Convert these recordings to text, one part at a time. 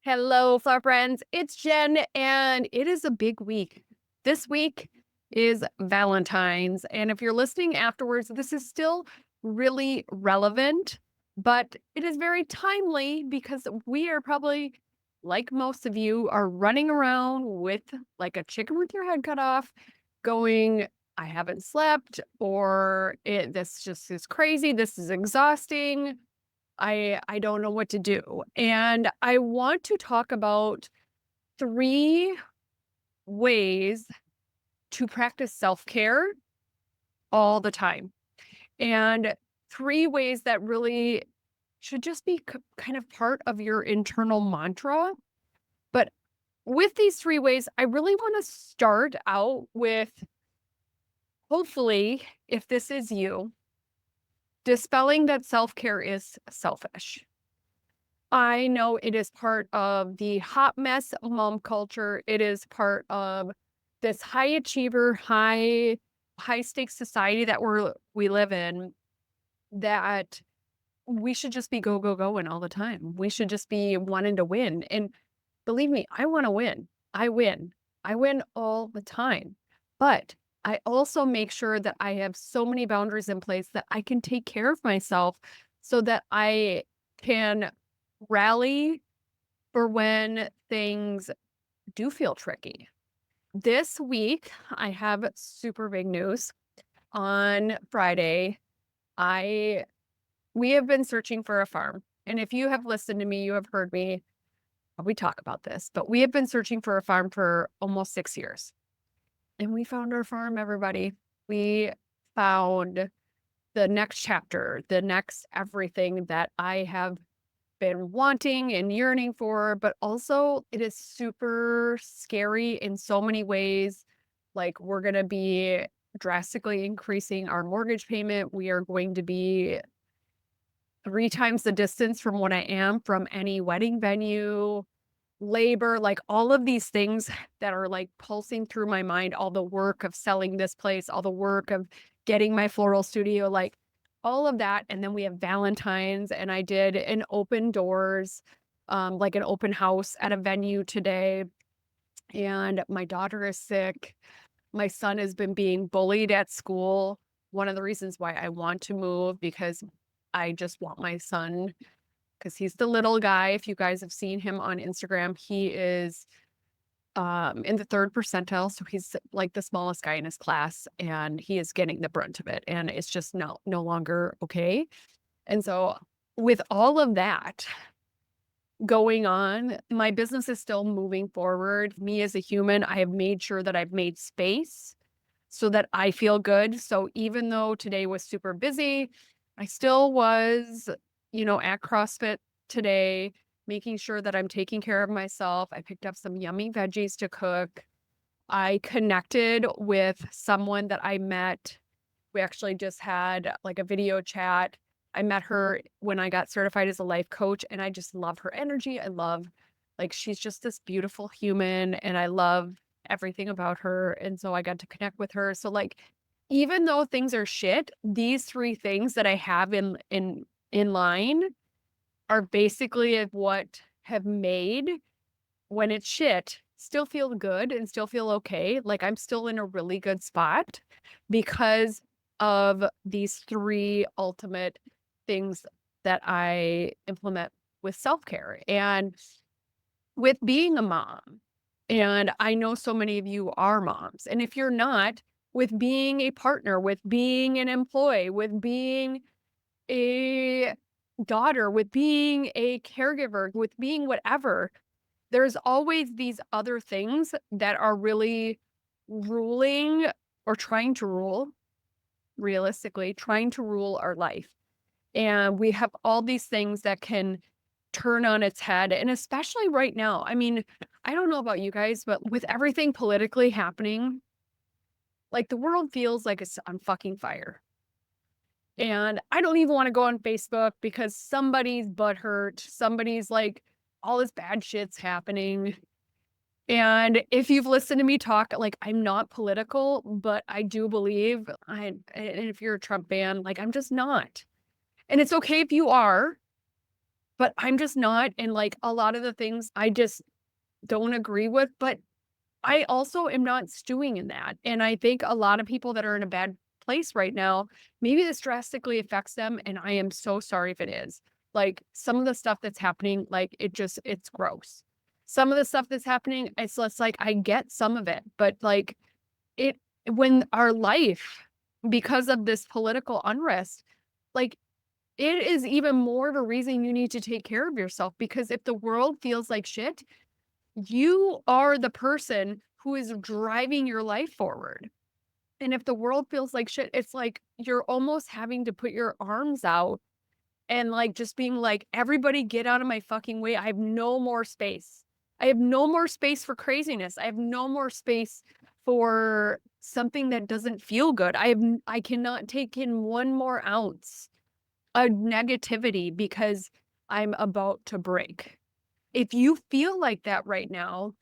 Hello, flower friends. It's Jen, and it is a big week. This week is Valentine's. And if you're listening afterwards, this is still really relevant, but it is very timely because we are probably, like most of you, are running around with like a chicken with your head cut off, going, I haven't slept, or this just is crazy. This is exhausting. I don't know what to do. And I want to talk about 3 ways to practice self-care all the time. And 3 ways that really should just be kind of part of your internal mantra. But with these 3 ways, I really want to start out with, hopefully, if this is you, dispelling that self-care is selfish. I know it is part of the hot mess mom culture. It is part of this high achiever, high stakes society that we live in, that we should just be go, go, going all the time. We should just be wanting to win. And believe me, I want to win. I win. I win all the time. But I also make sure that I have so many boundaries in place that I can take care of myself so that I can rally for when things do feel tricky. This week, I have super big news. On Friday, I we have been searching for a farm. And if you have listened to me, you have heard me, we talk about this, but we have been searching for a farm for almost 6 years. And we found our farm, everybody. We found the next chapter, the next everything that I have been wanting and yearning for, but also it is super scary in so many ways. Like, we're going to be drastically increasing our mortgage payment. We are going to be 3 times the distance from what I am from any wedding venue, labor, like all of these things that are like pulsing through my mind, all the work of selling this place, all the work of getting my floral studio, like all of that. And then we have Valentine's, and I did an open doors, like an open house at a venue today. And my daughter is sick. My son has been being bullied at school. One of the reasons why I want to move, because I just want my son, because he's the little guy. If you guys have seen him on Instagram, he is in the 3rd percentile. So he's like the smallest guy in his class, and he is getting the brunt of it. And it's just no longer okay. And so with all of that going on, my business is still moving forward. Me as a human, I have made sure that I've made space so that I feel good. So even though today was super busy, I still was, at CrossFit today, making sure that I'm taking care of myself. I picked up some yummy veggies to cook. I connected with someone that I met. We actually just had like a video chat. I met her when I got certified as a life coach, and I just love her energy. I love, like, she's just this beautiful human, and I love everything about her. And so I got to connect with her. So, like, even though things are shit, these 3 things that I have in line are basically of what have made, when it's shit, still feel good and still feel okay. Like, I'm still in a really good spot because of these 3 ultimate things that I implement with self-care. And with being a mom, and I know so many of you are moms, and if you're not, with being a partner, with being an employee, with being a daughter, with being a caregiver, with being whatever, there's always these other things that are really ruling, or trying to rule, realistically, trying to rule our life. And we have all these things that can turn on its head. And especially right now, I mean, I don't know about you guys, but with everything politically happening, like, the world feels like it's on fucking fire. And I don't even want to go on Facebook because somebody's butthurt. Somebody's like, all this bad shit's happening. And if you've listened to me talk, like, I'm not political, but I do believe and if you're a Trump fan, like, I'm just not. And it's okay if you are. but I'm just not, and, like, a lot of the things I just don't agree with, but I also am not stewing in that, and I think a lot of people that are in a bad place right now, maybe this drastically affects them, and I am so sorry if it is. Like, some of the stuff that's happening, like, it's gross. Some of the stuff that's happening, it's less like, I get some of it, but, like, it when our life, because of this political unrest, like, it is even more of a reason you need to take care of yourself, because if the world feels like shit, you are the person who is driving your life forward. And if the world feels like shit, it's like you're almost having to put your arms out and, like, just being like, "Everybody get out of my fucking way. I have no more space. I have no more space for craziness. I have no more space for something that doesn't feel good. I cannot take in one more ounce of negativity because I'm about to break." If you feel like that right now,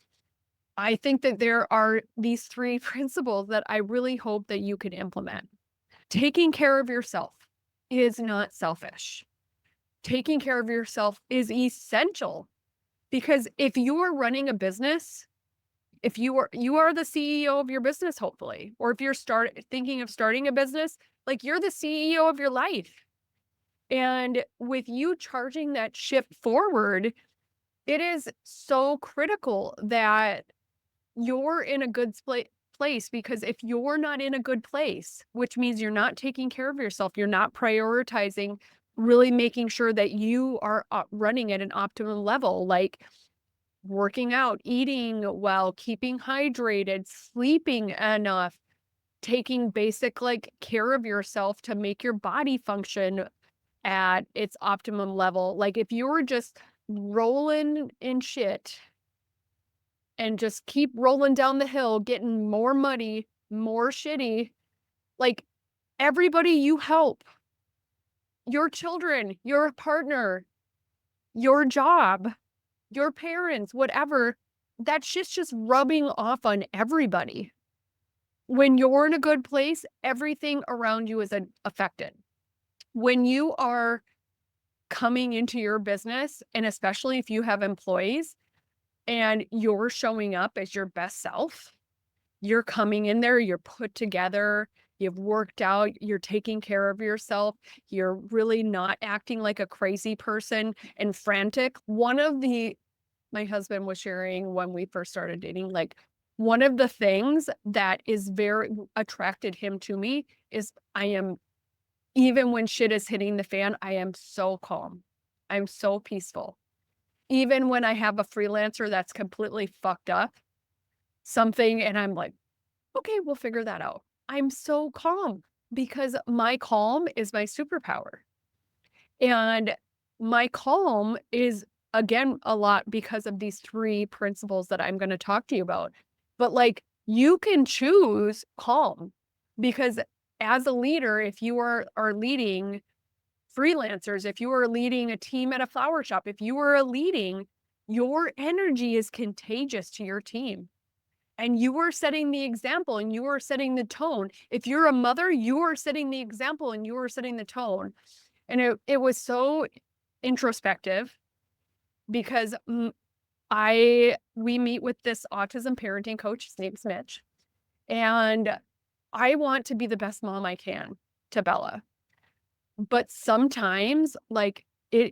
I think that there are these 3 principles that I really hope that you can implement. Taking care of yourself is not selfish. Taking care of yourself is essential, because if you are running a business, if you are the CEO of your business, hopefully, or if you're thinking of starting a business, like, you're the CEO of your life. And with you charging that ship forward, it is so critical that you're in a good place, because if you're not in a good place, which means you're not taking care of yourself, you're not prioritizing, really making sure that you are running at an optimum level, like working out, eating well, keeping hydrated, sleeping enough, taking basic, like, care of yourself to make your body function at its optimum level. Like, if you're just rolling in shit and just keep rolling down the hill, getting more muddy, more shitty, like, everybody you help, your children, your partner, your job, your parents, whatever, that shit's just rubbing off on everybody. When you're in a good place, everything around you is affected. When you are coming into your business, and especially if you have employees and you're showing up as your best self, you're coming in there, you're put together, you've worked out, you're taking care of yourself, you're really not acting like a crazy person and frantic. My husband was sharing when we first started dating, like, one of the things that is very attracted him to me is I am, even when shit is hitting the fan, I am so calm. I'm so peaceful. Even when I have a freelancer that's completely fucked up something and I'm like, okay, we'll figure that out. I'm so calm because my calm is my superpower. And my calm is, again, a lot because of these 3 principles that I'm going to talk to you about. But, like, you can choose calm, because as a leader, if you are leading freelancers, if you are leading a team at a flower shop, if you are leading, your energy is contagious to your team. And you are setting the example and you are setting the tone. If you're a mother, you are setting the example and you are setting the tone. And it was so introspective because we meet with this autism parenting coach, his name's Mitch, and I want to be the best mom I can to Bella. But sometimes, like,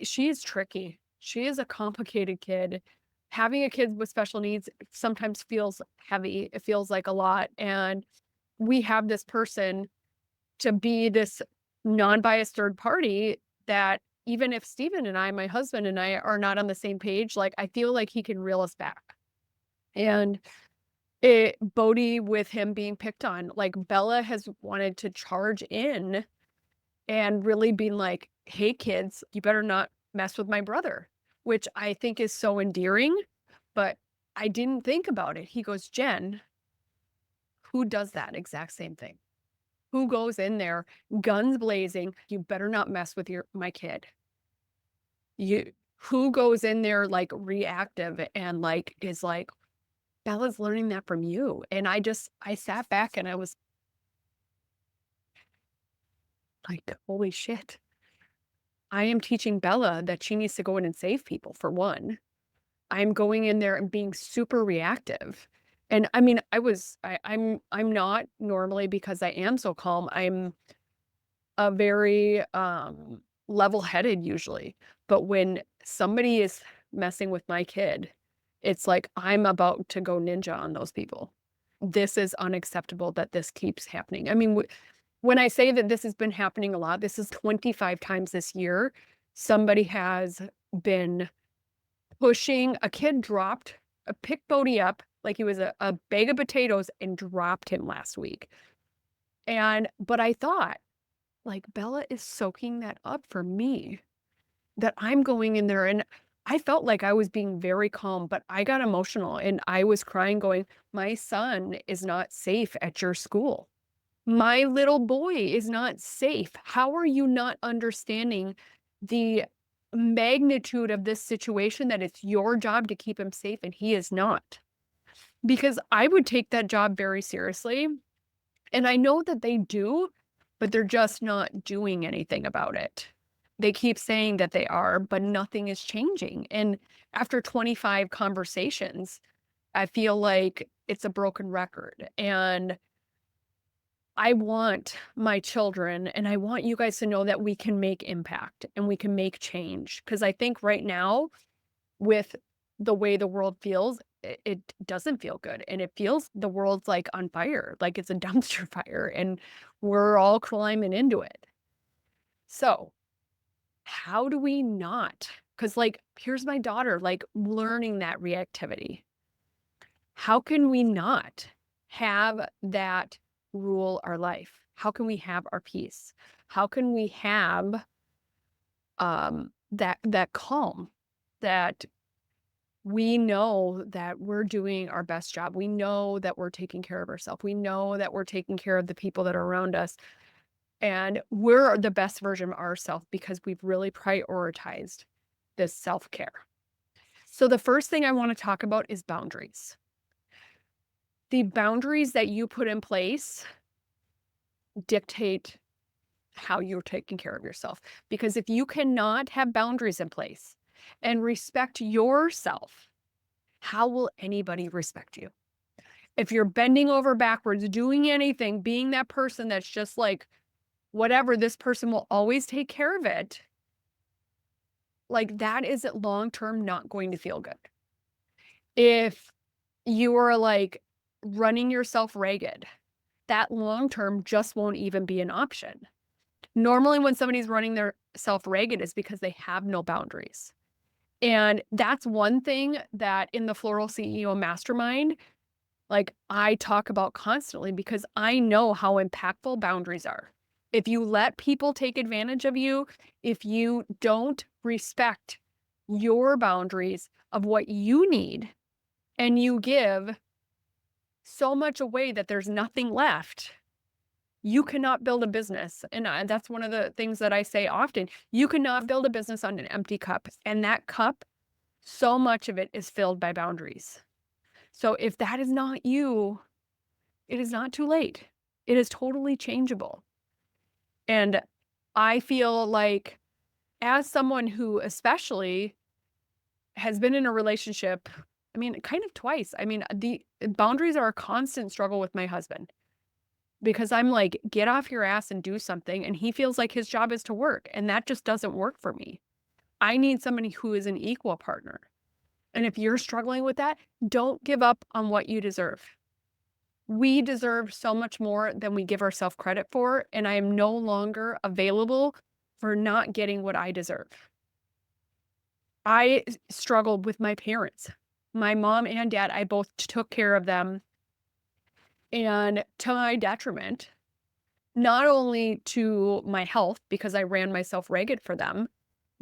she is tricky. She is a complicated kid. Having a kid with special needs sometimes feels heavy. It feels like a lot. And we have this person to be this non-biased third party that, even if Steven and I, my husband and I, are not on the same page, like, I feel like he can reel us back. And Bodhi, with him being picked on, like, Bella has wanted to charge in and really being like, "Hey, kids, you better not mess with my brother," which I think is so endearing, but I didn't think about it. He goes, "Jen, who does that exact same thing? Who goes in there, guns blazing, you better not mess with my kid? You Who goes in there, like, reactive and, like, is like, Bella's learning that from you." And I sat back and I was like, "Holy shit." I am teaching Bella that she needs to go in and save people, for one. I'm going in there and being super reactive. And I mean, I'm not normally, because I am so calm. I'm a very level-headed usually. But when somebody is messing with my kid, it's like I'm about to go ninja on those people. This is unacceptable that this keeps happening. I mean, when I say that this has been happening a lot, this is 25 times this year. Somebody has been pushing a kid, dropped picked Bodie up like he was a bag of potatoes and dropped him last week. But I thought, like, Bella is soaking that up for me, that I'm going in there, and I felt like I was being very calm, but I got emotional and I was crying going, "My son is not safe at your school. My little boy is not safe. How are you not understanding the magnitude of this situation, that it's your job to keep him safe and he is not?" Because I would take that job very seriously, and I know that they do, but they're just not doing anything about it. They keep saying that they are, but nothing is changing. And after 25 conversations, I feel like it's a broken record. And I want my children and I want you guys to know that we can make impact and we can make change. Because I think right now, with the way the world feels, it doesn't feel good. And it feels the world's like on fire, like it's a dumpster fire, and we're all climbing into it. So, how do we not? Because, like, here's my daughter, like, learning that reactivity. How can we not have that rule our life? How can we have our peace? How can we have that calm, that we know that we're doing our best job. We know that we're taking care of ourselves. We know that we're taking care of the people that are around us. And we're the best version of ourselves because we've really prioritized this self-care. So the first thing I want to talk about is boundaries. The boundaries that you put in place dictate how you're taking care of yourself. Because if you cannot have boundaries in place and respect yourself, how will anybody respect you? If you're bending over backwards, doing anything, being that person that's just like, whatever, this person will always take care of it, like, that is long term not going to feel good. If you are like running yourself ragged, that long term just won't even be an option. Normally, when somebody's running their self ragged, is because they have no boundaries. And that's one thing that in the Floral CEO Mastermind, like, I talk about constantly, because I know how impactful boundaries are. If you let people take advantage of you, if you don't respect your boundaries of what you need, and you give so much away that there's nothing left, you cannot build a business. And that's one of the things that I say often. You cannot build a business on an empty cup. And that cup, so much of it is filled by boundaries. So if that is not you, it is not too late. It is totally changeable. And I feel like, as someone who especially has been in a relationship, I mean, kind of twice. I mean, the boundaries are a constant struggle with my husband, because I'm like, get off your ass and do something. And he feels like his job is to work. And that just doesn't work for me. I need somebody who is an equal partner. And if you're struggling with that, don't give up on what you deserve. We deserve so much more than we give ourselves credit for, and I am no longer available for not getting what I deserve. I struggled with my parents. My mom and dad, I both took care of them, and to my detriment, not only to my health, because I ran myself ragged for them,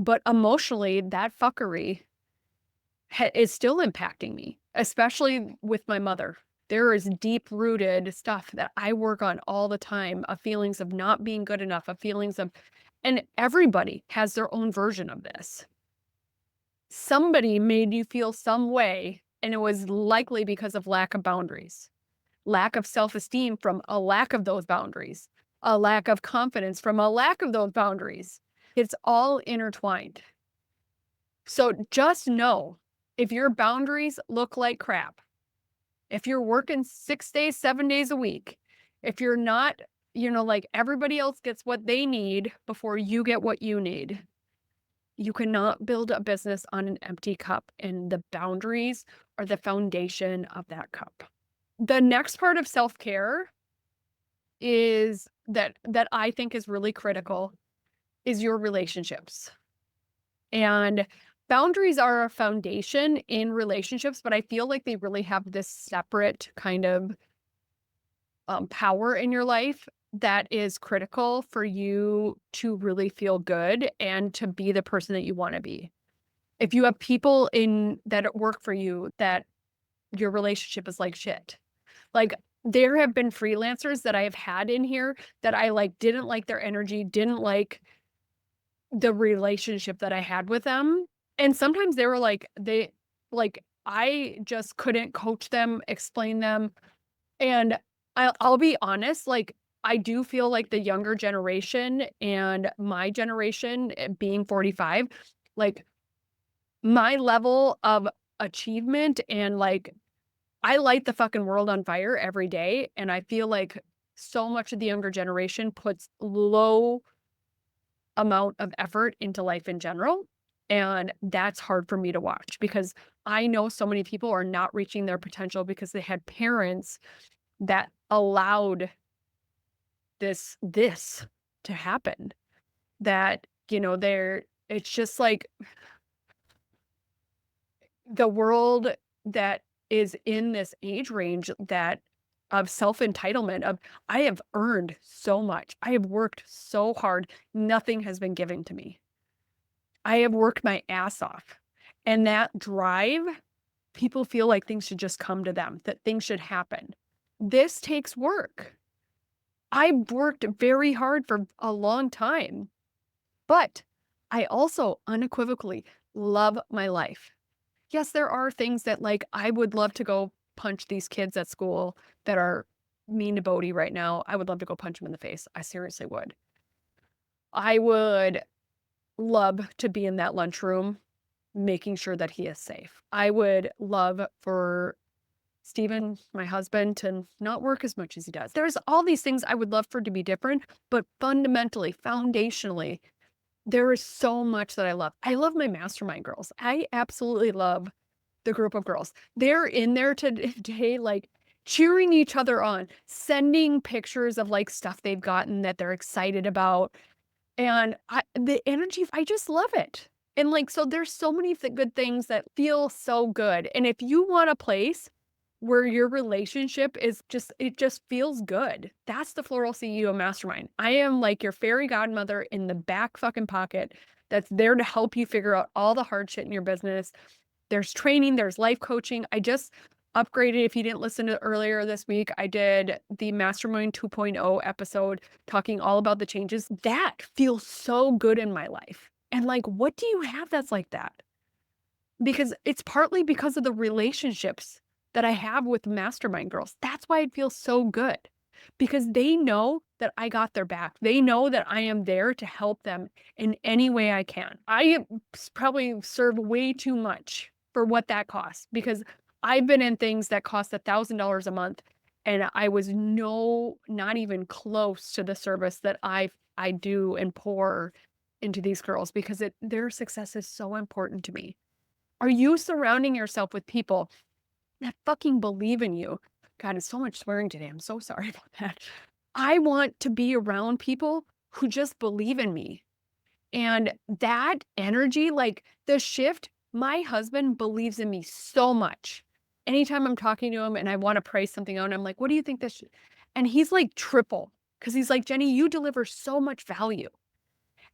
but emotionally, that fuckery is still impacting me, especially with my mother. There is deep-rooted stuff that I work on all the time, of feelings of not being good enough, of feelings of, and everybody has their own version of this. Somebody made you feel some way, and it was likely because of lack of boundaries, lack of self-esteem from a lack of those boundaries, a lack of confidence from a lack of those boundaries. It's all intertwined. So just know, if your boundaries look like crap, if you're working 6 days, 7 days a week, if you're not, like everybody else gets what they need before you get what you need, you cannot build a business on an empty cup, and the boundaries are the foundation of that cup. The next part of self-care is that I think is really critical is your relationships. And boundaries are a foundation in relationships, but I feel like they really have this separate kind of power in your life that is critical for you to really feel good and to be the person that you want to be. If you have people in that work for you that your relationship is like shit. Like, there have been freelancers that I have had in here that I like didn't like their energy, didn't like the relationship that I had with them. And sometimes they were like I just couldn't coach them, explain them. And I'll be honest, like I do feel like the younger generation and my generation being 45, like my level of achievement and like I light the fucking world on fire every day. And I feel like so much of the younger generation puts low amount of effort into life in general. And that's hard for me to watch because I know so many people are not reaching their potential because they had parents that allowed this to happen. That, it's just like the world that is in this age range that of self-entitlement of I have earned so much. I have worked so hard. Nothing has been given to me. I have worked my ass off. And that drive, people feel like things should just come to them, that things should happen. This takes work. I've worked very hard for a long time, but I also unequivocally love my life. Yes, there are things that like I would love to go punch these kids at school that are mean to Bodhi right now. I would love to go punch them in the face. I seriously would. I would love to be in that lunchroom making sure that he is safe. I would love for Steven, my husband, to not work as much as he does. There's all these things I would love for to be different, but fundamentally, foundationally, there is so much that I love. I love my mastermind girls. I absolutely love the group of girls. They're in there today, like cheering each other on, sending pictures of like stuff they've gotten that they're excited about. And the energy, I just love it. And like, so there's so many good things that feel so good. And if you want a place where your relationship is it just feels good, that's the Floral CEO Mastermind. I am like your fairy godmother in the back fucking pocket that's there to help you figure out all the hard shit in your business. There's training, there's life coaching. I just upgraded. If you didn't listen to earlier this week, I did the Mastermind 2.0 episode talking all about the changes. That feels so good in my life. And like, what do you have that's like that? Because it's partly because of the relationships that I have with mastermind girls. That's why it feels so good. Because they know that I got their back. They know that I am there to help them in any way I can. I probably serve way too much for what that costs because I've been in things that cost $1,000 a month and I was not even close to the service that I do and pour into these girls because their success is so important to me. Are you surrounding yourself with people that fucking believe in you? God, it's so much swearing today. I'm so sorry about that. I want to be around people who just believe in me. And that energy, like the shift, my husband believes in me so much. Anytime I'm talking to him and I want to pray something out, I'm like, what do you think this should? And he's like triple because he's like, Jenny, you deliver so much value.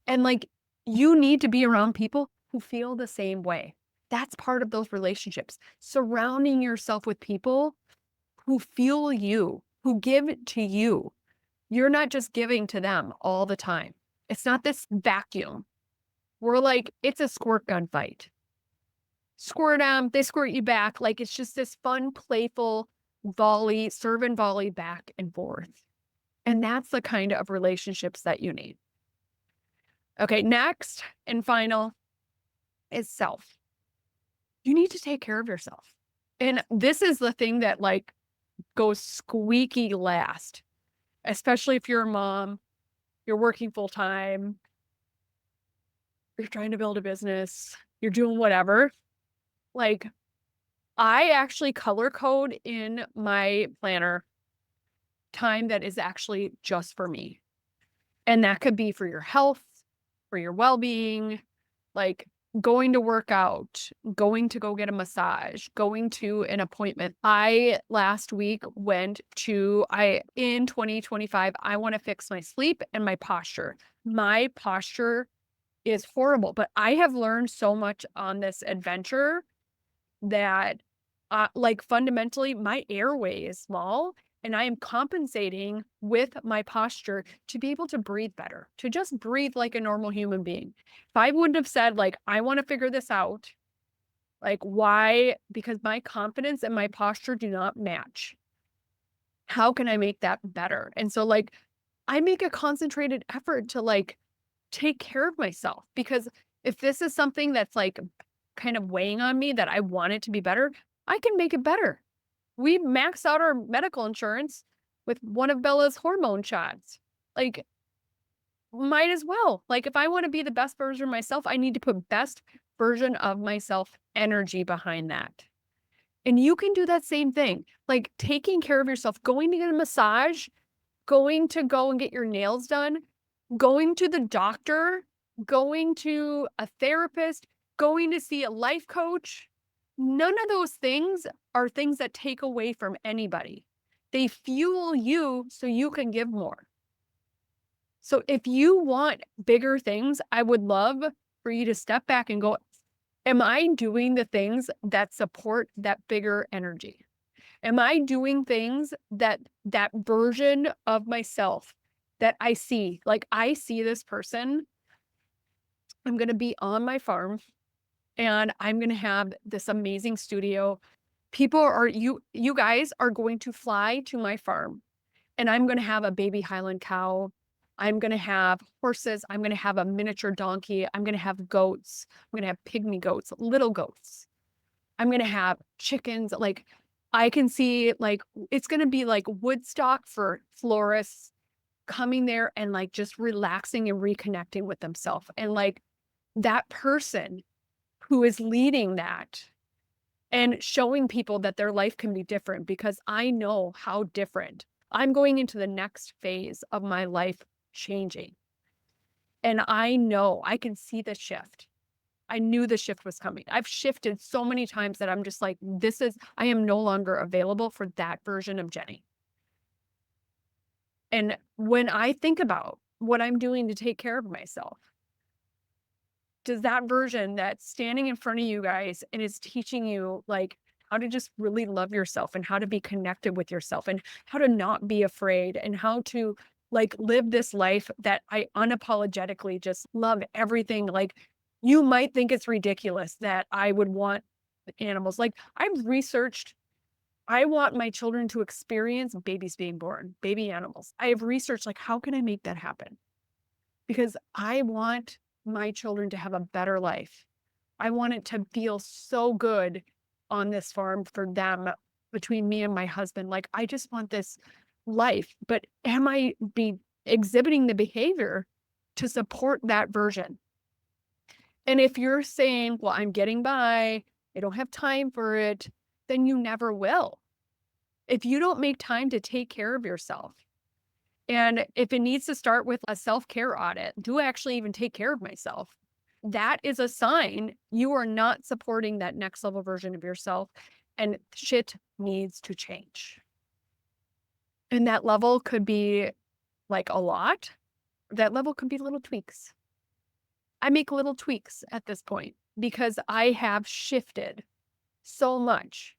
And like, you need to be around people who feel the same way. That's part of those relationships. Surrounding yourself with people who feel you, who give to you. You're not just giving to them all the time. It's not this vacuum. We're like, it's a squirt gun fight. Squirt them, they squirt you back. Like it's just this fun, playful volley, serve and volley back and forth. And that's the kind of relationships that you need. Okay, next and final is self. You need to take care of yourself. And this is the thing that like goes squeaky last, especially if you're a mom, you're working full time, you're trying to build a business, you're doing whatever. Like, I actually color code in my planner time that is actually just for me. And that could be for your health, for your well being, like going to work out, going to go get a massage, going to an appointment. I last week went to, in 2025, I want to fix my sleep and my posture. My posture is horrible, but I have learned so much on this adventure that, like, fundamentally, my airway is small, and I am compensating with my posture to be able to breathe better, to just breathe like a normal human being. If I wouldn't have said, like, "I wanna figure this out," like, why? Because my confidence and my posture do not match. How can I make that better? And so, like, I make a concentrated effort to, like, take care of myself because if this is something that's, like, kind of weighing on me that I want it to be better, I can make it better. We maxed out our medical insurance with one of Bella's hormone shots. Like, might as well. Like, if I wanna be the best version of myself, I need to put best version of myself energy behind that. And you can do that same thing, like, taking care of yourself, going to get a massage, going to go and get your nails done, going to the doctor, going to a therapist, going to see a life coach. None of those things are things that take away from anybody. They fuel you so you can give more. So if you want bigger things, I would love for you to step back and go, am I doing the things that support that bigger energy? Am I doing things that version of myself that I see? Like, I see this person, I'm gonna be on my farm, and I'm gonna have this amazing studio. People are you guys are going to fly to my farm, and I'm gonna have a baby Highland cow. I'm gonna have horses. I'm gonna have a miniature donkey. I'm gonna have goats. I'm gonna have pygmy goats, little goats. I'm gonna have chickens, like, I can see, like, it's gonna be like Woodstock for florists coming there and, like, just relaxing and reconnecting with themselves, and, like, that person who is leading that and showing people that their life can be different because I know how different. I'm going into the next phase of my life changing, and I know I can see the shift. I knew the shift was coming. I've shifted so many times that I'm just like, I am no longer available for that version of Jenny. And when I think about what I'm doing to take care of myself, does that version that's standing in front of you guys and is teaching you like how to just really love yourself and how to be connected with yourself and how to not be afraid and how to like live this life that I unapologetically just love everything. Like you might think it's ridiculous that I would want animals. Like I've researched, I want my children to experience babies being born, baby animals. I have researched like how can I make that happen? Because I want my children to have a better life. I want it to feel so good on this farm for them between me and my husband. Like, I just want this life. But am I be exhibiting the behavior to support that version? And if you're saying, well, I'm getting by, I don't have time for it, then you never will. If you don't make time to take care of yourself, and if it needs to start with a self-care audit, do I actually even take care of myself? That is a sign you are not supporting that next level version of yourself and shit needs to change. And that level could be like a lot. That level could be little tweaks. I make little tweaks at this point because I have shifted so much.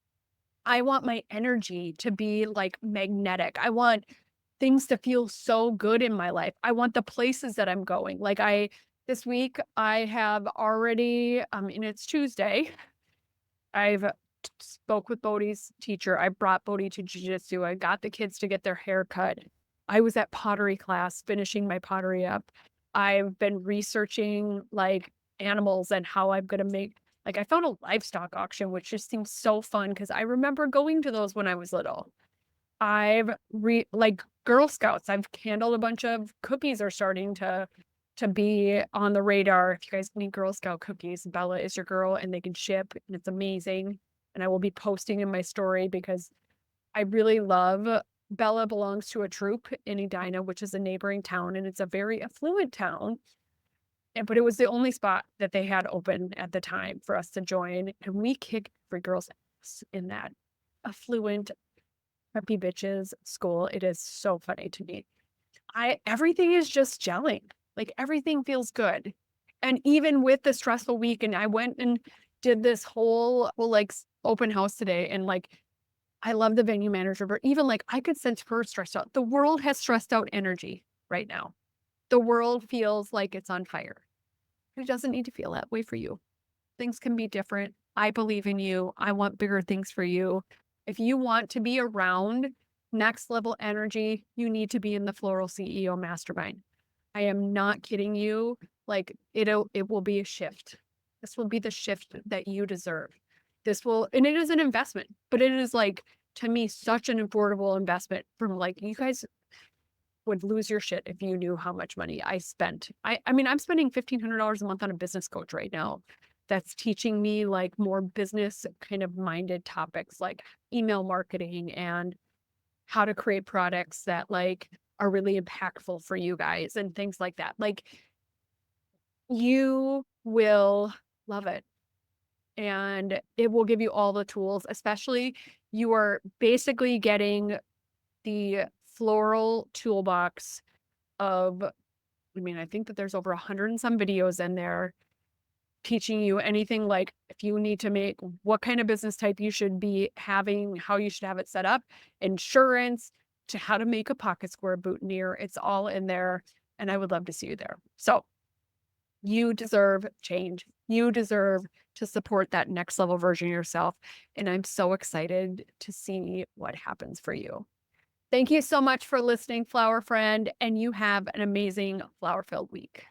I want my energy to be like magnetic. I want things to feel so good in my life. I want the places that I'm going. Like this week I have already and it's Tuesday. I've spoke with Bodhi's teacher. I brought Bodhi to jiu-jitsu. I got the kids to get their hair cut. I was at pottery class finishing my pottery up. I've been researching like animals and how I'm gonna make like I found a livestock auction, which just seems so fun because I remember going to those when I was little. I've like Girl Scouts, I've candled a bunch of cookies are starting to be on the radar. If you guys need Girl Scout cookies, Bella is your girl and they can ship and it's amazing. And I will be posting in my story because I really love Bella belongs to a troop in Edina, which is a neighboring town, and it's a very affluent town. But it was the only spot that they had open at the time for us to join, and we kick every girl's ass in that affluent preppy bitches school. It is so funny to me. I everything is just gelling. Like everything feels good. And even with the stressful week, and I went and did this whole like open house today, and like I love the venue manager, but even like I could sense her stressed out. The world has stressed out energy right now. The world feels like it's on fire. It doesn't need to feel that way for you. Things can be different. I believe in you. I want bigger things for you. If you want to be around next level energy, you need to be in the Floral CEO Mastermind. I am not kidding you. Like it will be a shift. This will be the shift that you deserve. This will, and it is an investment, but it is like to me such an affordable investment from like you guys would lose your shit if you knew how much money I spent. I mean, I'm spending $1,500 a month on a business coach right now that's teaching me like more business kind of minded topics like email marketing and how to create products that like are really impactful for you guys and things like that. Like you will love it and it will give you all the tools, especially you are basically getting the floral toolbox of I mean, I think that there's over 100 and some videos in there teaching you anything like if you need to make what kind of business type you should be having, how you should have it set up, insurance, to how to make a pocket square boutonniere. It's all in there. And I would love to see you there. So you deserve change. You deserve to support that next level version of yourself. And I'm so excited to see what happens for you. Thank you so much for listening, flower friend, and you have an amazing flower filled week.